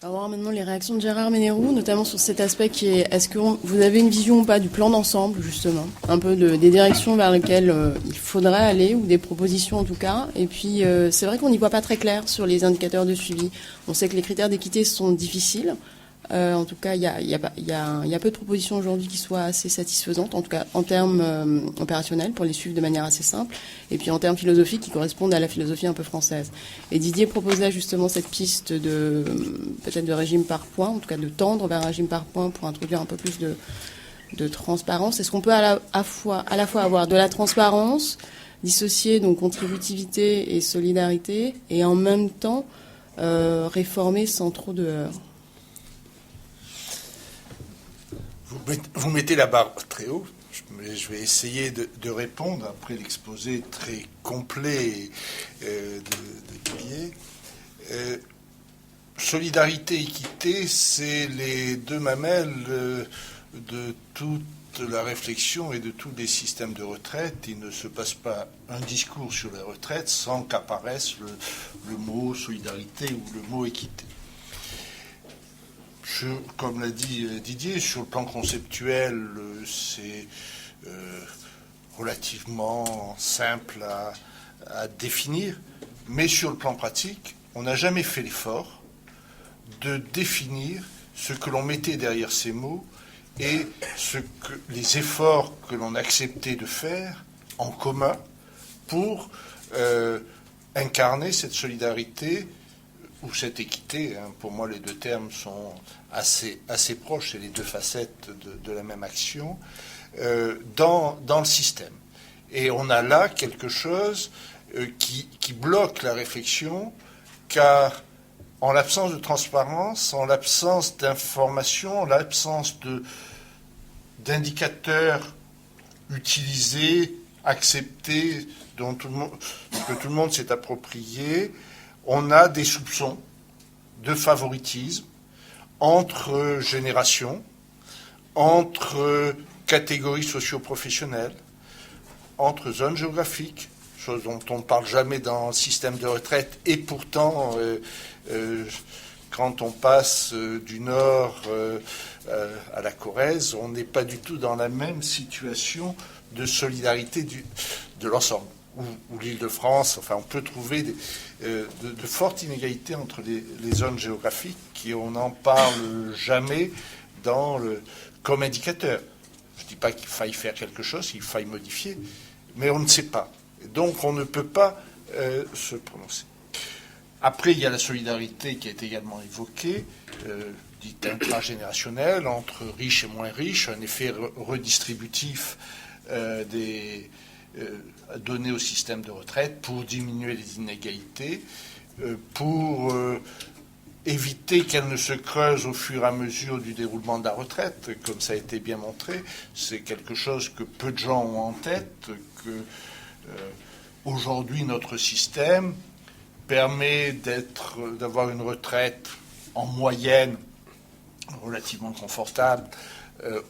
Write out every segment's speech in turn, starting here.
On va voir maintenant les réactions de Gérard Ménérou, notamment sur cet aspect qui est, est-ce que vous avez une vision ou pas du plan d'ensemble, justement, un peu des directions vers lesquelles il faudrait aller, ou des propositions en tout cas. Et puis, c'est vrai qu'on n'y voit pas très clair sur les indicateurs de suivi. On sait que les critères d'équité sont difficiles. En tout cas, il y a peu de propositions aujourd'hui qui soient assez satisfaisantes, en tout cas en termes opérationnels, pour les suivre de manière assez simple, et puis en termes philosophiques qui correspondent à la philosophie un peu française. Et Didier proposait justement cette piste de peut-être de régime par points, en tout cas de tendre vers un régime par points pour introduire un peu plus de transparence. Est-ce qu'on peut à la fois avoir de la transparence, dissocier donc contributivité et solidarité, et en même temps réformer sans trop de heurts? Vous mettez la barre très haut. Je vais essayer de répondre après l'exposé très complet de Didier. Solidarité, équité, c'est les deux mamelles de toute la réflexion et de tous les systèmes de retraite. Il ne se passe pas un discours sur la retraite sans qu'apparaisse le mot solidarité ou le mot équité. Comme l'a dit Didier, sur le plan conceptuel, c'est relativement simple à définir, mais sur le plan pratique, on n'a jamais fait l'effort de définir ce que l'on mettait derrière ces mots et les efforts que l'on acceptait de faire en commun pour incarner cette solidarité ou cette équité. Pour moi, les deux termes sont assez proches, c'est les deux facettes de la même action, dans le système. Et on a là quelque chose qui bloque la réflexion, car en l'absence de transparence, en l'absence d'information, en l'absence d'indicateurs utilisés, acceptés, que tout le monde s'est approprié, on a des soupçons de favoritisme entre générations, entre catégories socio-professionnelles, entre zones géographiques, chose dont on ne parle jamais dans le système de retraite, et pourtant, quand on passe du Nord à la Corrèze, on n'est pas du tout dans la même situation de solidarité de l'ensemble. Ou l'Île-de-France, enfin, on peut trouver de fortes inégalités entre les zones géographiques et on n'en parle jamais comme indicateur. Je ne dis pas qu'il faille faire quelque chose, qu'il faille modifier, mais on ne sait pas. Donc on ne peut pas se prononcer. Après, il y a la solidarité qui est également évoquée, dite intragénérationnelle, entre riches et moins riches, un effet redistributif donné au système de retraite pour diminuer les inégalités, pour éviter qu'elles ne se creusent au fur et à mesure du déroulement de la retraite, comme ça a été bien montré. C'est quelque chose que peu de gens ont en tête, que aujourd'hui notre système permet d'avoir une retraite en moyenne relativement confortable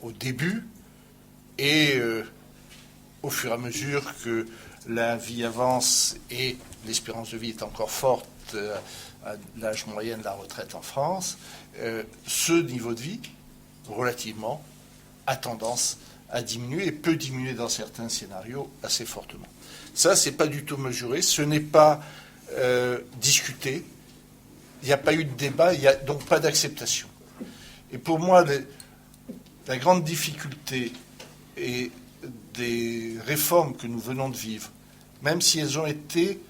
au début, et au fur et à mesure que la vie avance et l'espérance de vie est encore forte à l'âge moyen de la retraite en France, ce niveau de vie, relativement, a tendance à diminuer et peut diminuer dans certains scénarios assez fortement. Ça, c'est pas du tout mesuré, ce n'est pas discuté, il n'y a pas eu de débat, il n'y a donc pas d'acceptation. Et pour moi, la grande difficulté est des réformes que nous venons de vivre, même si elles ont été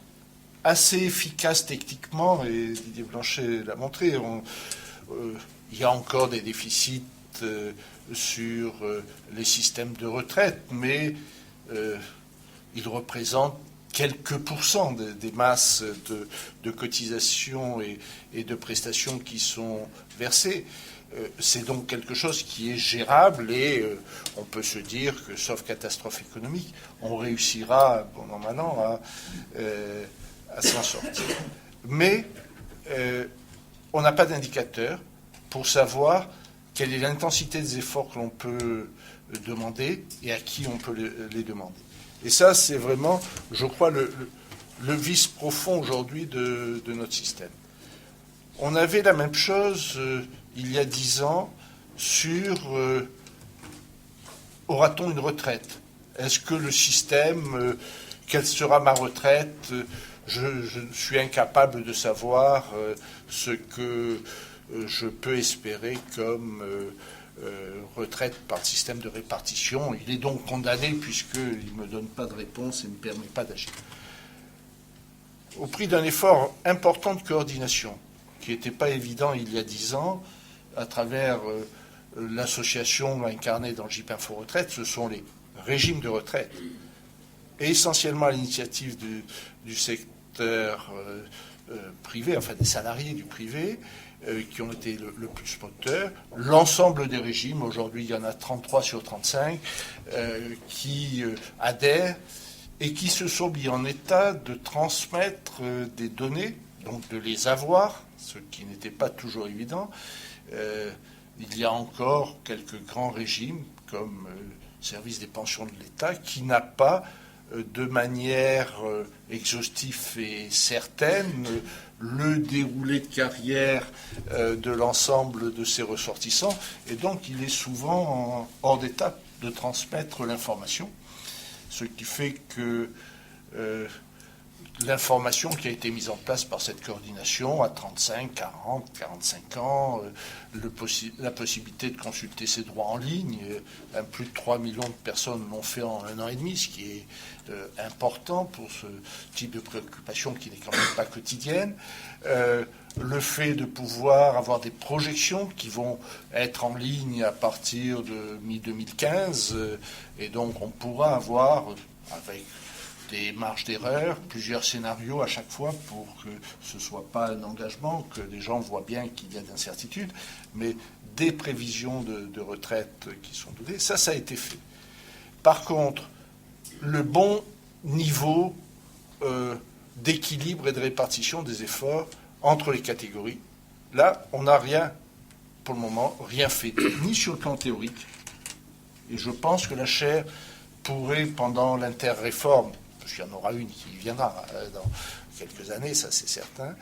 assez efficaces techniquement, et Didier Blanchet l'a montré, il y a encore des déficits sur les systèmes de retraite, mais ils représentent quelques pourcents des masses de cotisations et de prestations qui sont versées. C'est donc quelque chose qui est gérable et on peut se dire que, sauf catastrophe économique, on réussira, bon an mal an, à s'en sortir. Mais on n'a pas d'indicateur pour savoir quelle est l'intensité des efforts que l'on peut demander et à qui on peut les demander. Et ça, c'est vraiment, je crois, le vice profond aujourd'hui de notre système. On avait la même chose il y a 10 ans sur aura-t-on une retraite? Est-ce que le système, quelle sera ma retraite? Je suis incapable de savoir ce que je peux espérer comme retraite par système de répartition. Il est donc condamné puisqu'il ne me donne pas de réponse et ne me permet pas d'agir. Au prix d'un effort important de coordination, qui n'était pas évident il y a 10 ans, à travers l'association incarnée dans le GIP Info Retraite, ce sont les régimes de retraite, et essentiellement à l'initiative du secteur privé, enfin des salariés du privé, qui ont été le plus moteurs. L'ensemble des régimes, aujourd'hui il y en a 33 sur 35, qui adhèrent et qui se sont mis en état de transmettre des données, donc de les avoir, ce qui n'était pas toujours évident. Il y a encore quelques grands régimes, comme le service des pensions de l'État, qui n'a pas, de manière exhaustive et certaine, le déroulé de carrière de l'ensemble de ses ressortissants, et donc il est souvent hors d'état de transmettre l'information, ce qui fait que l'information qui a été mise en place par cette coordination à 35, 40, 45 ans, la possibilité de consulter ses droits en ligne, plus de 3 millions de personnes l'ont fait en 1 an et demi, ce qui est important pour ce type de préoccupation qui n'est quand même pas quotidienne. Le fait de pouvoir avoir des projections qui vont être en ligne à partir de mi-2015, et donc on pourra avoir, avec des marges d'erreur, plusieurs scénarios à chaque fois pour que ce ne soit pas un engagement, que les gens voient bien qu'il y a d'incertitudes, mais des prévisions de retraite qui sont données. Ça a été fait. Par contre, le bon niveau d'équilibre et de répartition des efforts entre les catégories, là, on n'a rien, pour le moment, rien fait, ni sur le plan théorique, et je pense que la chaire pourrait, pendant l'interréforme, parce qu'il y en aura une qui viendra dans quelques années, ça c'est certain,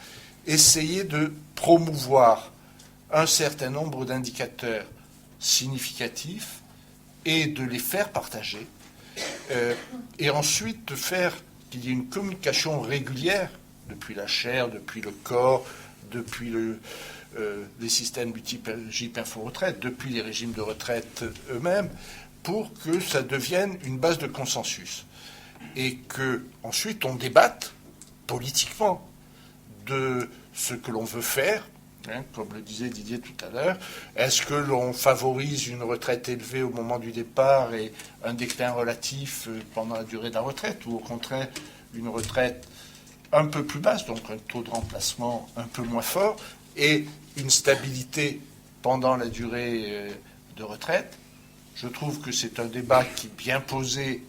essayer de promouvoir un certain nombre d'indicateurs significatifs et de les faire partager, et ensuite de faire qu'il y ait une communication régulière depuis la chaire, depuis le corps, depuis les systèmes du type GIP Info Retraite, depuis les régimes de retraite eux-mêmes, pour que ça devienne une base de consensus. Et qu'ensuite on débatte politiquement de ce que l'on veut faire, comme le disait Didier tout à l'heure. Est-ce que l'on favorise une retraite élevée au moment du départ et un déclin relatif pendant la durée de la retraite, ou au contraire une retraite un peu plus basse, donc un taux de remplacement un peu moins fort, et une stabilité pendant la durée de retraite? Je trouve que c'est un débat qui, bien posé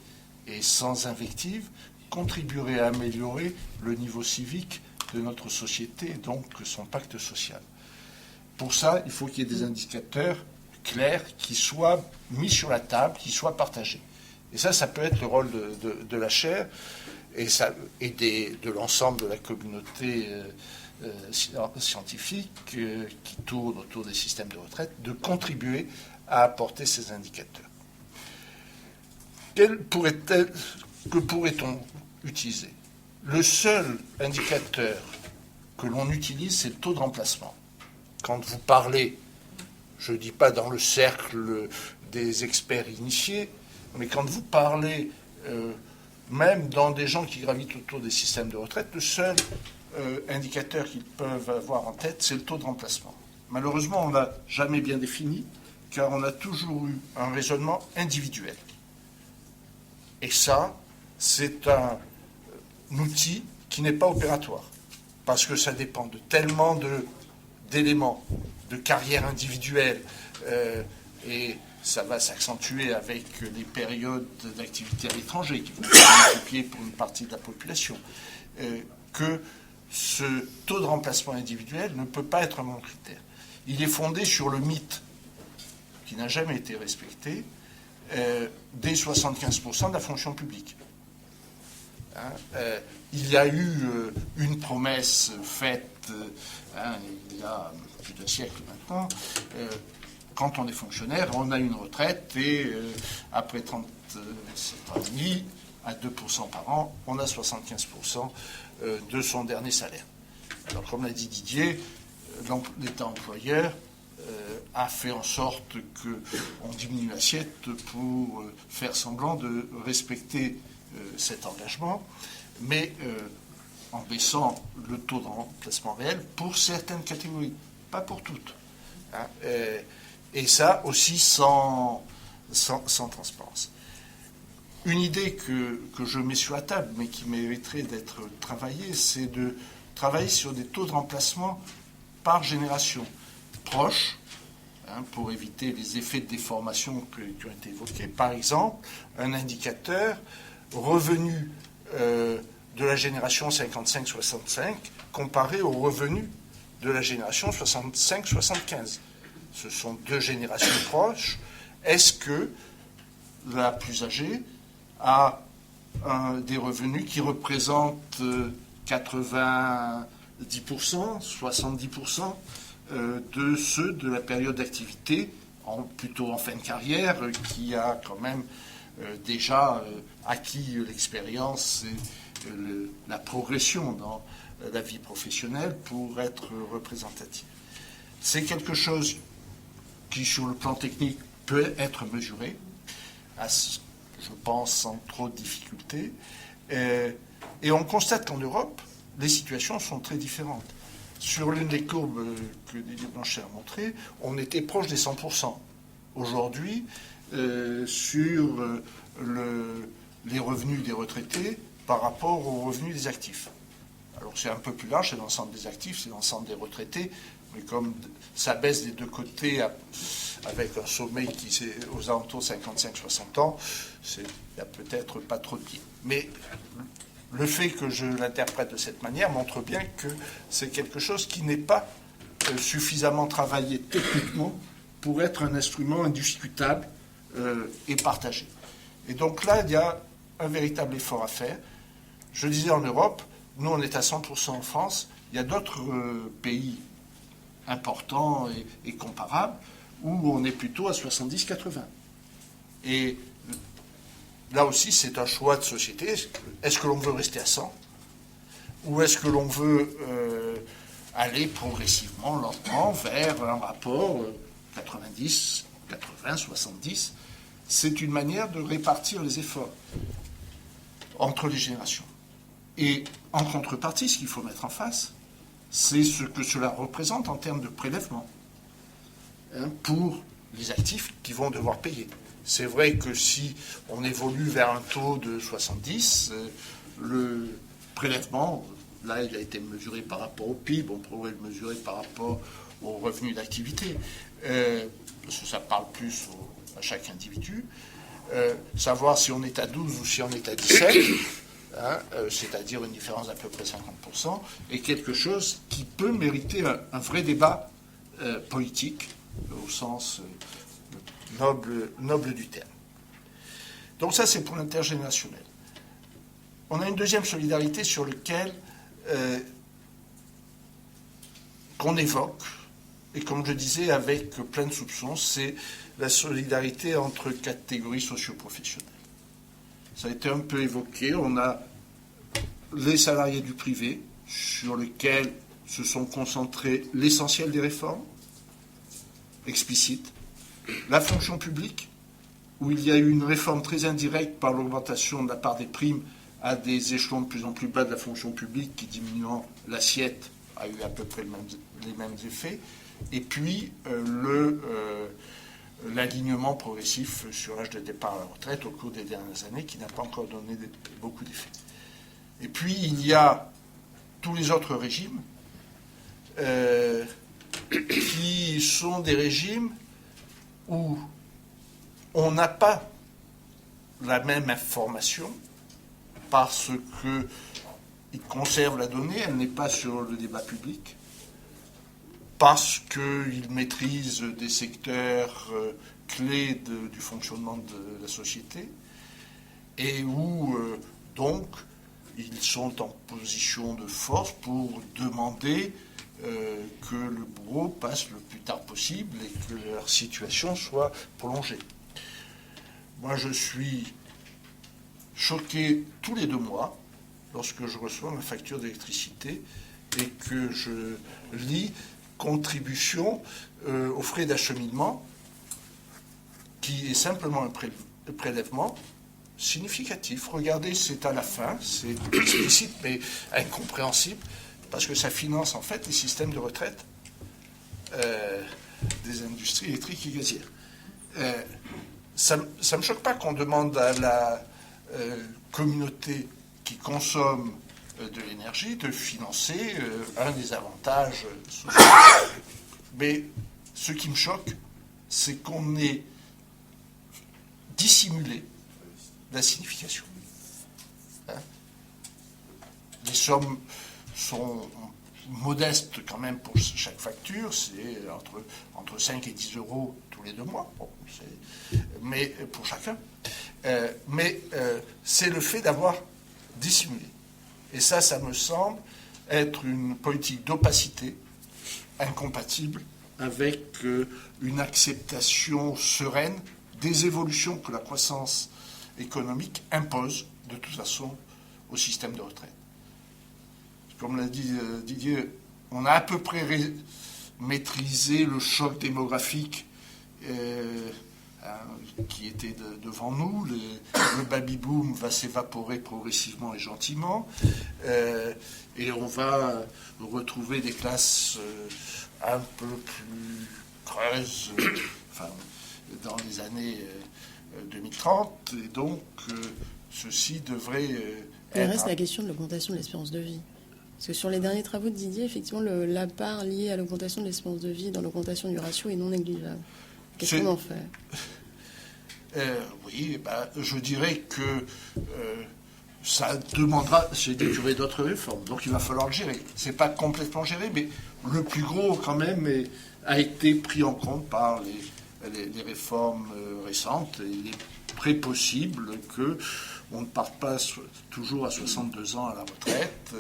et sans invective, contribuerait à améliorer le niveau civique de notre société, et donc son pacte social. Pour ça, il faut qu'il y ait des indicateurs clairs qui soient mis sur la table, qui soient partagés. Et ça peut être le rôle de la chaire et de l'ensemble de la communauté scientifique qui tourne autour des systèmes de retraite, de contribuer à apporter ces indicateurs. Que pourrait-on utiliser? Le seul indicateur que l'on utilise, c'est le taux de remplacement. Quand vous parlez, je ne dis pas dans le cercle des experts initiés, mais quand vous parlez même dans des gens qui gravitent autour des systèmes de retraite, le seul indicateur qu'ils peuvent avoir en tête, c'est le taux de remplacement. Malheureusement, on ne l'a jamais bien défini, car on a toujours eu un raisonnement individuel. Et ça, c'est un outil qui n'est pas opératoire, parce que ça dépend de tellement d'éléments, de carrière individuelle, et ça va s'accentuer avec les périodes d'activité à l'étranger qui vont se multiplier pour une partie de la population, que ce taux de remplacement individuel ne peut pas être un bon critère. Il est fondé sur le mythe, qui n'a jamais été respecté, des 75% de la fonction publique. Il y a eu une promesse faite il y a plus d'un siècle maintenant. Quand on est fonctionnaire, on a une retraite et après 37 ans et demi, à 2% par an, on a 75% de son dernier salaire. Alors, comme l'a dit Didier, l'État employeur a fait en sorte qu'on diminue l'assiette pour faire semblant de respecter cet engagement, mais en baissant le taux d'emplacement réel pour certaines catégories, pas pour toutes. Et ça aussi sans transparence. Une idée que je mets sur la table, mais qui mériterait d'être travaillée, c'est de travailler sur des taux de remplacement par génération proches, pour éviter les effets de déformation qui ont été évoqués. Par exemple, un indicateur revenu de la génération 55-65 comparé au revenu de la génération 65-75. Ce sont deux générations proches. Est-ce que la plus âgée a des revenus qui représentent 90%, 70% de ceux de la période d'activité, plutôt en fin de carrière, qui a quand même déjà acquis l'expérience et la progression dans la vie professionnelle pour être représentative. C'est quelque chose qui, sur le plan technique, peut être mesuré, je pense sans trop de difficultés. Et on constate qu'en Europe, les situations sont très différentes. Sur l'une des courbes que Didier Blanchet a montré, on était proche des 100%. Aujourd'hui, sur les revenus des retraités par rapport aux revenus des actifs. Alors c'est un peu plus large, c'est l'ensemble des actifs, c'est l'ensemble des retraités, mais comme ça baisse des deux côtés avec un sommet qui est aux alentours de 55-60 ans, il n'y a peut-être pas trop de biais. Mais le fait que je l'interprète de cette manière montre bien que c'est quelque chose qui n'est pas suffisamment travaillé techniquement pour être un instrument indiscutable et partagé. Et donc là, il y a un véritable effort à faire. Je disais en Europe, nous on est à 100% en France, il y a d'autres pays importants et comparables où on est plutôt à 70-80. Et là aussi, c'est un choix de société. Est-ce que l'on veut rester à 100 ou est-ce que l'on veut aller progressivement, lentement, vers un rapport 90, 80, 70 ? C'est une manière de répartir les efforts entre les générations. Et en contrepartie, ce qu'il faut mettre en face, c'est ce que cela représente en termes de prélèvement pour les actifs qui vont devoir payer. C'est vrai que si on évolue vers un taux de 70, le prélèvement, là, il a été mesuré par rapport au PIB, on pourrait le mesurer par rapport aux revenus d'activité, parce que ça parle plus à chaque individu. Savoir si on est à 12 ou si on est à 17, c'est-à-dire une différence d'à peu près 50%, est quelque chose qui peut mériter un vrai débat politique, au sens noble du terme. Donc ça, c'est pour l'intergénérationnel. On a une deuxième solidarité sur laquelle qu'on évoque, et comme je disais, avec plein de soupçons, c'est la solidarité entre catégories socio-professionnelles. Ça a été un peu évoqué. On a les salariés du privé, sur lesquels se sont concentrés l'essentiel des réformes, explicites. La fonction publique, où il y a eu une réforme très indirecte par l'augmentation de la part des primes à des échelons de plus en plus bas de la fonction publique qui, diminuant l'assiette, a eu à peu près les mêmes effets. Et puis, l'alignement progressif sur l'âge de départ à la retraite au cours des dernières années qui n'a pas encore donné beaucoup d'effets. Et puis, il y a tous les autres régimes qui sont des régimes où on n'a pas la même information parce qu'ils conservent la donnée, elle n'est pas sur le débat public, parce qu'ils maîtrisent des secteurs clés du fonctionnement de la société, et où, donc, ils sont en position de force pour demander que le bourreau passe le plus tard possible et que leur situation soit prolongée. Moi, je suis choqué tous les 2 mois lorsque je reçois ma facture d'électricité et que je lis contribution aux frais d'acheminement, qui est simplement un prélèvement significatif. Regardez, c'est à la fin, c'est explicite mais incompréhensible, parce que ça finance en fait les systèmes de retraite des industries électriques et gazières. Ça ne me choque pas qu'on demande à la communauté qui consomme de l'énergie de financer un des avantages sociaux. Mais ce qui me choque, c'est qu'on ait dissimulé la signification. Les sommes sont modestes quand même pour chaque facture, c'est entre 5 et 10 euros tous les 2 mois, bon, mais pour chacun. Mais c'est le fait d'avoir dissimulé. Et ça me semble être une politique d'opacité incompatible avec une acceptation sereine des évolutions que la croissance économique impose de toute façon au système de retraite. Comme l'a dit Didier, on a à peu près maîtrisé le choc démographique qui était devant nous. Le baby-boom va s'évaporer progressivement et gentiment. Et on va retrouver des classes un peu plus creuses dans les années 2030. Et donc, ceci devrait Il reste la question de l'augmentation de l'espérance de vie. Parce que sur les derniers travaux de Didier, effectivement, la part liée à l'augmentation de l'espérance de vie dans l'augmentation du ratio est non négligeable. Qu'est-ce qu'on en fait ? Oui, je dirais que ça demandera, j'ai dit qu'il y aurait d'autres réformes, donc il va falloir le gérer. C'est pas complètement géré, mais le plus gros quand même a été pris en compte par les réformes récentes. Et il est très possible qu'on ne parte pas toujours à 62 ans à la retraite,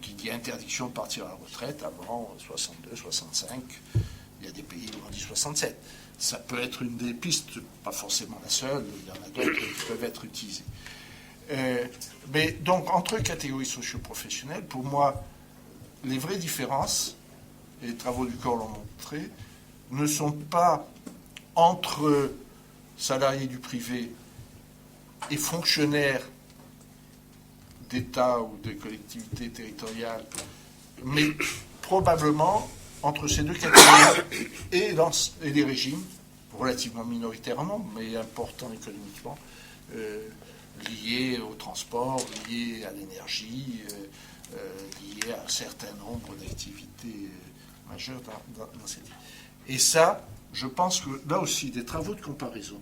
qui dit interdiction de partir à la retraite avant 62, 65. Il y a des pays où on dit 67. Ça peut être une des pistes, pas forcément la seule, il y en a d'autres qui peuvent être utilisées. Mais donc, entre catégories socio-professionnelles, pour moi, les vraies différences, et les travaux du corps l'ont montré, ne sont pas entre salariés du privé et fonctionnaires d'État ou de collectivités territoriales, mais probablement entre ces 2 catégories et les régimes, relativement minoritaires en nombre, mais importants économiquement, liés au transport, liés à l'énergie, liés à un certain nombre d'activités majeures dans cette ville. Et ça, je pense que là aussi, des travaux de comparaison,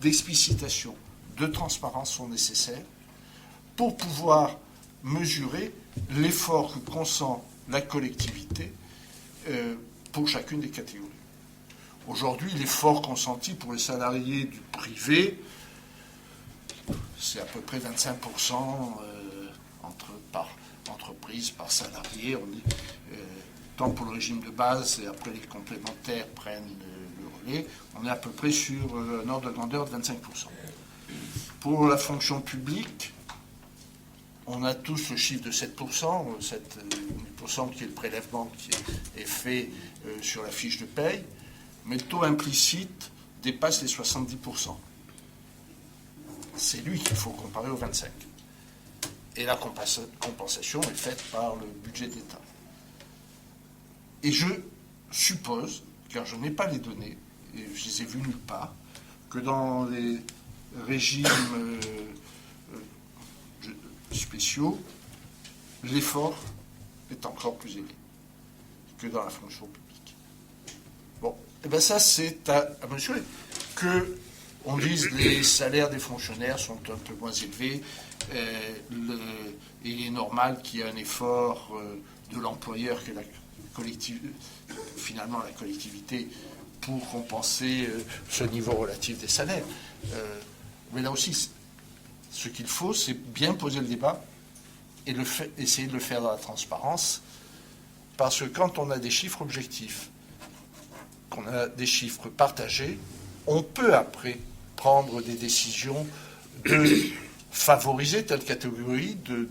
d'explicitation, de transparence sont nécessaires pour pouvoir mesurer l'effort que consent la collectivité pour chacune des catégories. Aujourd'hui, l'effort consenti pour les salariés du privé, c'est à peu près 25% par entreprise, par salarié. Tant pour le régime de base et après les complémentaires prennent le relais, on est à peu près sur un ordre de grandeur de 25%. Pour la fonction publique, on a tous le chiffre de 7%, 7% qui est le prélèvement qui est fait sur la fiche de paye, mais le taux implicite dépasse les 70%. C'est lui qu'il faut comparer au 25%. Et la compensation est faite par le budget de l'État. Et je suppose, car je n'ai pas les données, et je les ai vues nulle part, que dans les régimes spéciaux, l'effort est encore plus élevé que dans la fonction publique. Bon, et bien ça c'est à mesurer. Que on dise les salaires des fonctionnaires sont un peu moins élevés, il est normal qu'il y ait un effort de l'employeur que finalement la collectivité pour compenser ce niveau relatif des salaires. Mais là aussi, Ce qu'il faut, c'est bien poser le débat et essayer de le faire dans la transparence, parce que quand on a des chiffres objectifs, qu'on a des chiffres partagés, on peut après prendre des décisions de favoriser telle catégorie, de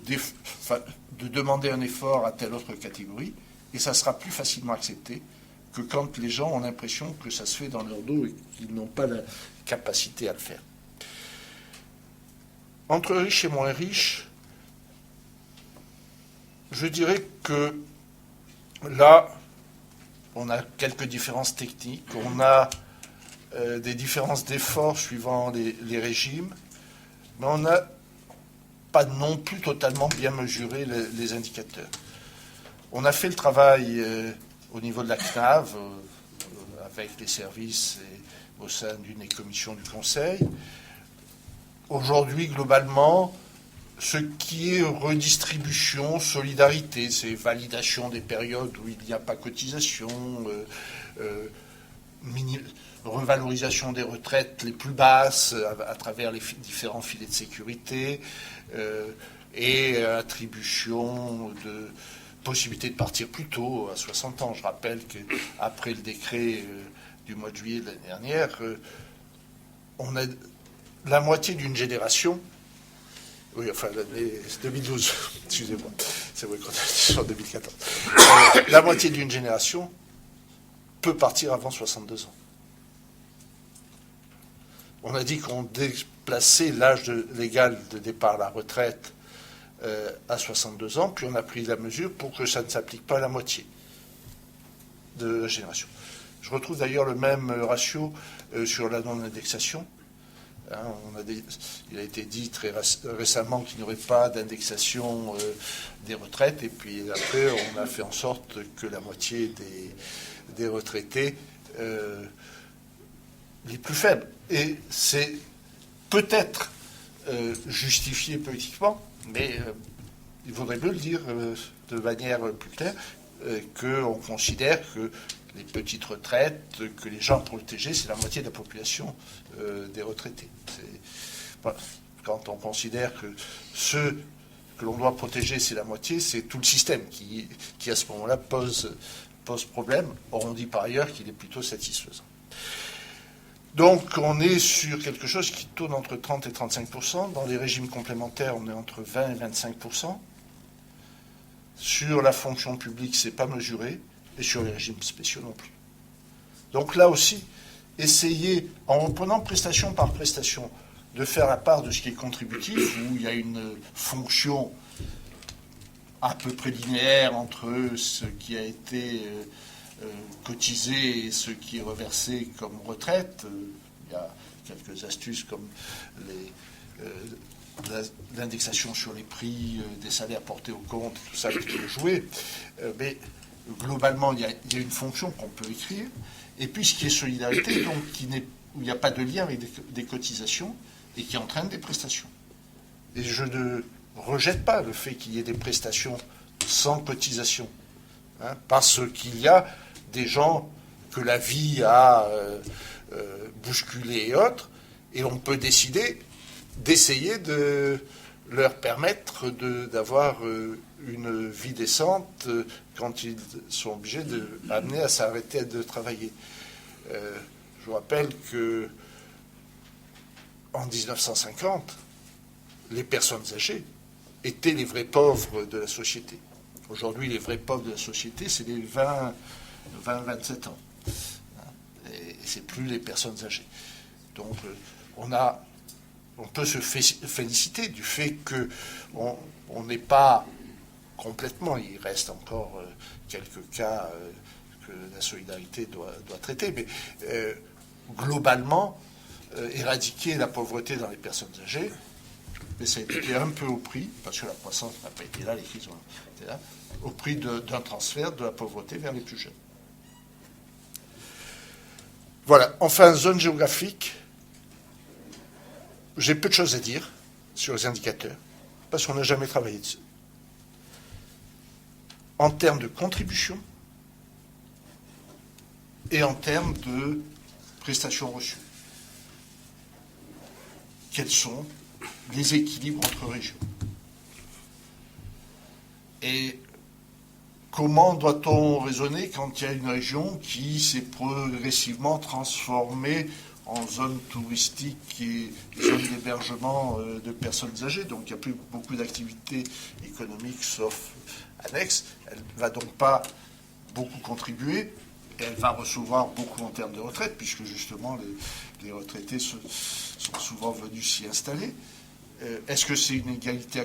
demander un effort à telle autre catégorie, et ça sera plus facilement accepté que quand les gens ont l'impression que ça se fait dans leur dos et qu'ils n'ont pas la capacité à le faire. Entre riches et moins riches, je dirais que là, on a quelques différences techniques, on a des différences d'efforts suivant les régimes, mais on n'a pas non plus totalement bien mesuré les indicateurs. On a fait le travail au niveau de la CNAV, avec les services et au sein d'une des commissions du Conseil. Aujourd'hui, globalement, ce qui est redistribution, solidarité, c'est validation des périodes où il n'y a pas cotisation, revalorisation des retraites les plus basses à travers les différents filets de sécurité et attribution de possibilité de partir plus tôt, à 60 ans. Je rappelle qu'après le décret du mois de juillet de l'année dernière, on a la moitié d'une génération. Oui, enfin, l'année 2012, excusez-moi, c'est vrai qu'on est sur 2014. La moitié d'une génération peut partir avant 62 ans. On a dit qu'on déplaçait l'âge légal de départ à la retraite à 62 ans, puis on a pris la mesure pour que ça ne s'applique pas à la moitié de la génération. Je retrouve d'ailleurs le même ratio sur la non-indexation. Il a été dit très récemment qu'il n'y aurait pas d'indexation des retraites, et puis après on a fait en sorte que la moitié des retraités les plus faibles. Et c'est peut-être justifié politiquement, mais il vaudrait mieux le dire de manière plus claire, qu'on considère que les petites retraites, que les gens protégés, c'est la moitié de la population des retraités. Quand on considère que ceux que l'on doit protéger, c'est la moitié, c'est tout le système qui à ce moment-là pose problème. Or, on dit par ailleurs qu'il est plutôt satisfaisant. Donc, on est sur quelque chose qui tourne entre 30 et 35%. Dans les régimes complémentaires, on est entre 20 et 25%. Sur la fonction publique, c'est pas mesuré. Et sur les régimes spéciaux non plus. Donc là aussi, essayer, en prenant prestation par prestation, de faire la part de ce qui est contributif, où il y a une fonction à peu près linéaire entre ce qui a été cotisé et ce qui est reversé comme retraite. Il y a quelques astuces comme l'indexation sur les prix des salaires portés au compte, tout ça qui peut jouer. Mais globalement, il y a une fonction qu'on peut écrire. Et puis, ce qui est solidarité, donc, où il n'y a pas de lien avec des cotisations et qui entraîne des prestations. Et je ne rejette pas le fait qu'il y ait des prestations sans cotisation. Parce qu'il y a des gens que la vie a bousculés et autres, et on peut décider d'essayer de leur permettre d'avoir une vie décente quand ils sont obligés amenés à s'arrêter de travailler. Je vous rappelle que en 1950, les personnes âgées étaient les vrais pauvres de la société. Aujourd'hui, les vrais pauvres de la société, c'est les 20-27 ans. Et c'est plus les personnes âgées. Donc, on peut se féliciter du fait qu'on n'est pas complètement, il reste encore quelques cas que la solidarité doit traiter, mais globalement, éradiquer la pauvreté dans les personnes âgées, mais ça a été un peu au prix, parce que la croissance n'a pas été là, les crises ont été là, au prix d'un transfert de la pauvreté vers les plus jeunes. Voilà, enfin, zone géographique, j'ai peu de choses à dire sur les indicateurs, parce qu'on n'a jamais travaillé dessus. En termes de contribution et en termes de prestations reçues. Quelles sont les équilibres entre régions. Et comment doit-on raisonner quand il y a une région qui s'est progressivement transformée en zone touristique et zone d'hébergement de personnes âgées? Donc il n'y a plus beaucoup d'activités économiques sauf annexes. Elle ne va donc pas beaucoup contribuer et elle va recevoir beaucoup en termes de retraite, puisque justement les retraités sont souvent venus s'y installer. Est-ce que c'est une égalité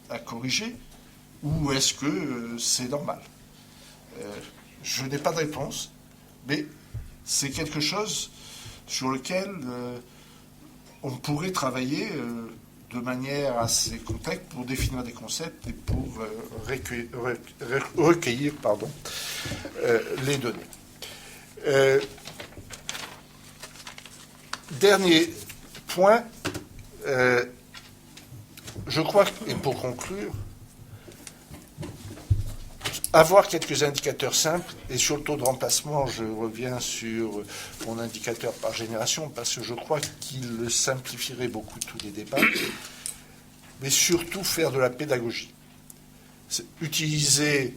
à corriger ou est-ce que c'est normal? Je n'ai pas de réponse, mais c'est quelque chose sur lequel on pourrait travailler de manière assez complète pour définir des concepts et pour recueillir les données. Dernier point, je crois, et pour conclure, avoir quelques indicateurs simples, et sur le taux de remplacement, je reviens sur mon indicateur par génération, parce que je crois qu'il simplifierait beaucoup tous les débats, mais surtout faire de la pédagogie. Utiliser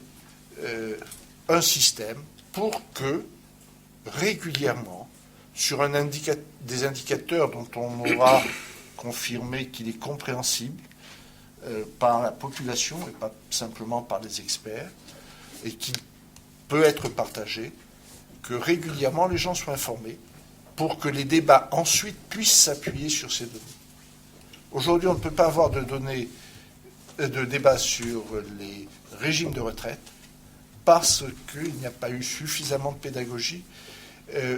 un système pour que, régulièrement, sur des indicateurs dont on aura confirmé qu'il est compréhensible par la population et pas simplement par les experts, et qui peut être partagé, que régulièrement les gens soient informés pour que les débats ensuite puissent s'appuyer sur ces données. Aujourd'hui, on ne peut pas avoir de débat sur les régimes de retraite parce qu'il n'y a pas eu suffisamment de pédagogie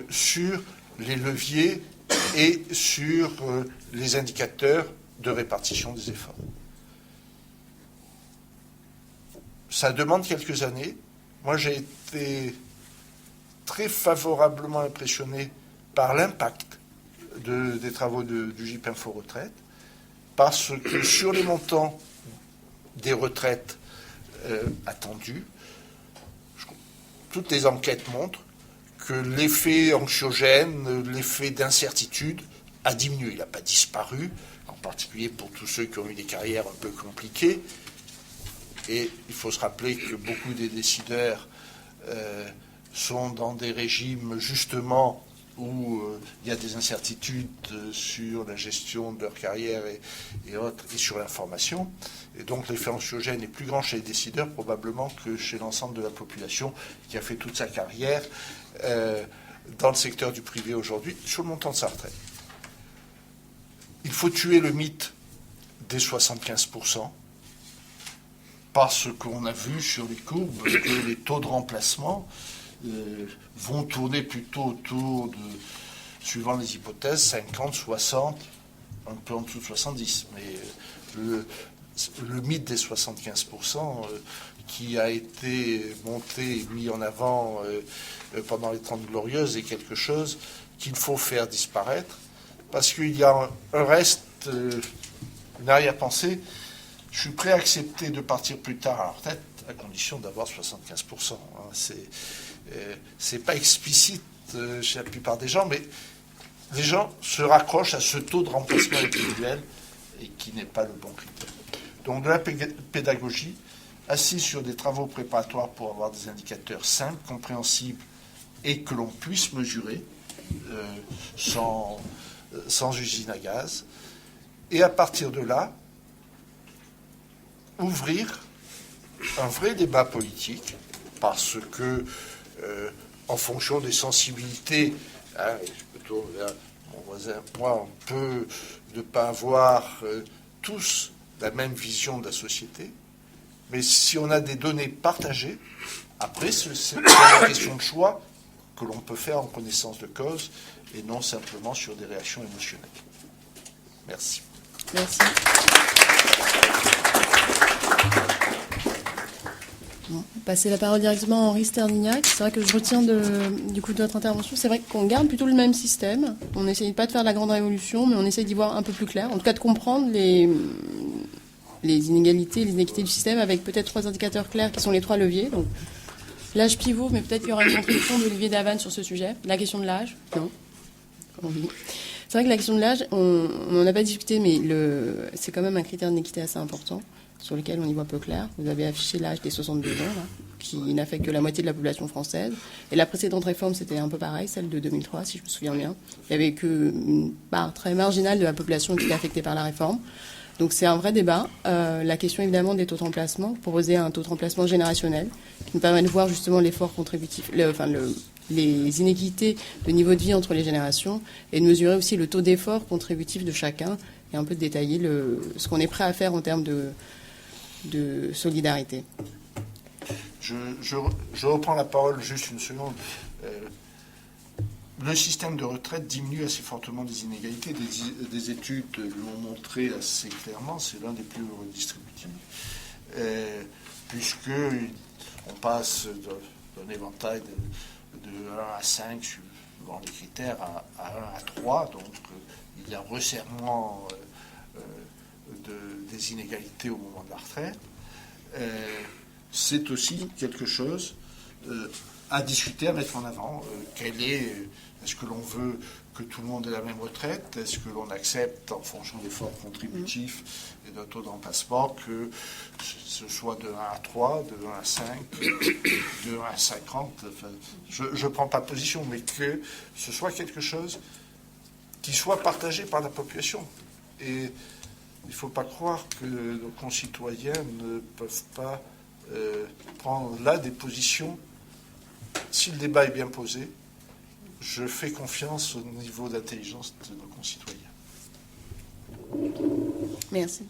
sur les leviers et sur les indicateurs de répartition des efforts. Ça demande quelques années. Moi, j'ai été très favorablement impressionné par l'impact des travaux du GIP Info Retraite, parce que sur les montants des retraites attendues, toutes les enquêtes montrent que l'effet anxiogène, l'effet d'incertitude a diminué. Il n'a pas disparu, en particulier pour tous ceux qui ont eu des carrières un peu compliquées. Et il faut se rappeler que beaucoup des décideurs sont dans des régimes justement où il y a des incertitudes sur la gestion de leur carrière et autres, et sur l'information. Et donc l'effet anxiogène est plus grand chez les décideurs probablement que chez l'ensemble de la population qui a fait toute sa carrière dans le secteur du privé aujourd'hui sur le montant de sa retraite. Il faut tuer le mythe des 75%. Parce qu'on a vu sur les courbes que les taux de remplacement vont tourner plutôt autour de, suivant les hypothèses, 50, 60, un peu en dessous de 70. Mais le mythe des 75% qui a été monté et mis en avant pendant les 30 Glorieuses est quelque chose qu'il faut faire disparaître parce qu'il y a un reste, une arrière-pensée. Je suis prêt à accepter de partir plus tard à la retraite à condition d'avoir 75%. C'est pas explicite chez la plupart des gens, mais les gens se raccrochent à ce taux de remplacement individuel et qui n'est pas le bon critère. Donc de la pédagogie, assis sur des travaux préparatoires pour avoir des indicateurs simples, compréhensibles et que l'on puisse mesurer sans usine à gaz. Et à partir de là, ouvrir un vrai débat politique, parce que, en fonction des sensibilités, plutôt mon voisin, moi, on peut ne pas avoir tous la même vision de la société, mais si on a des données partagées, après, c'est une question de choix que l'on peut faire en connaissance de cause et non simplement sur des réactions émotionnelles. Merci. Merci. Bon, passer la parole directement à Henri Sterdignac. C'est vrai que je retiens du coup de votre intervention. C'est vrai qu'on garde plutôt le même système. On n'essaye pas de faire la grande révolution, mais on essaye d'y voir un peu plus clair. En tout cas, de comprendre les inégalités, les inéquités du système avec peut-être 3 indicateurs clairs qui sont les 3 leviers. Donc, l'âge pivot, mais peut-être qu'il y aura une contribution d'Olivier Davanne sur ce sujet. La question de l'âge, non. Oui. C'est vrai que la question de l'âge, on n'en a pas discuté, mais c'est quand même un critère d'équité assez important, sur lequel on y voit peu clair. Vous avez affiché l'âge des 62 ans, là, qui n'a fait que la moitié de la population française. Et la précédente réforme, c'était un peu pareil, celle de 2003, si je me souviens bien. Il n'y avait qu'une part très marginale de la population qui était affectée par la réforme. Donc c'est un vrai débat. La question évidemment des taux de remplacement, proposer un taux de remplacement générationnel, qui nous permet de voir justement l'effort contributif, les inéquités de niveau de vie entre les générations, et de mesurer aussi le taux d'effort contributif de chacun, et un peu de détailler ce qu'on est prêt à faire en termes de solidarité. Je reprends la parole juste une seconde. Le système de retraite diminue assez fortement les inégalités. Des études l'ont montré assez clairement. C'est l'un des plus redistributifs, puisque on passe d'un éventail de 1 à 5 suivant les critères à 1 à 3. Donc il y a un resserrement des inégalités au moment de la retraite. C'est aussi quelque chose à discuter, à mettre en avant. Est-ce que l'on veut que tout le monde ait la même retraite? Est-ce que l'on accepte, en fonction d'efforts contributifs et d'un taux d'emplacement, que ce soit de 1 à 3, de 1 à 5, de 1 à 50? Enfin, je ne prends pas position, mais que ce soit quelque chose qui soit partagé par la population. Et il ne faut pas croire que nos concitoyens ne peuvent pas prendre là des positions. Si le débat est bien posé, je fais confiance au niveau d'intelligence de nos concitoyens. Merci.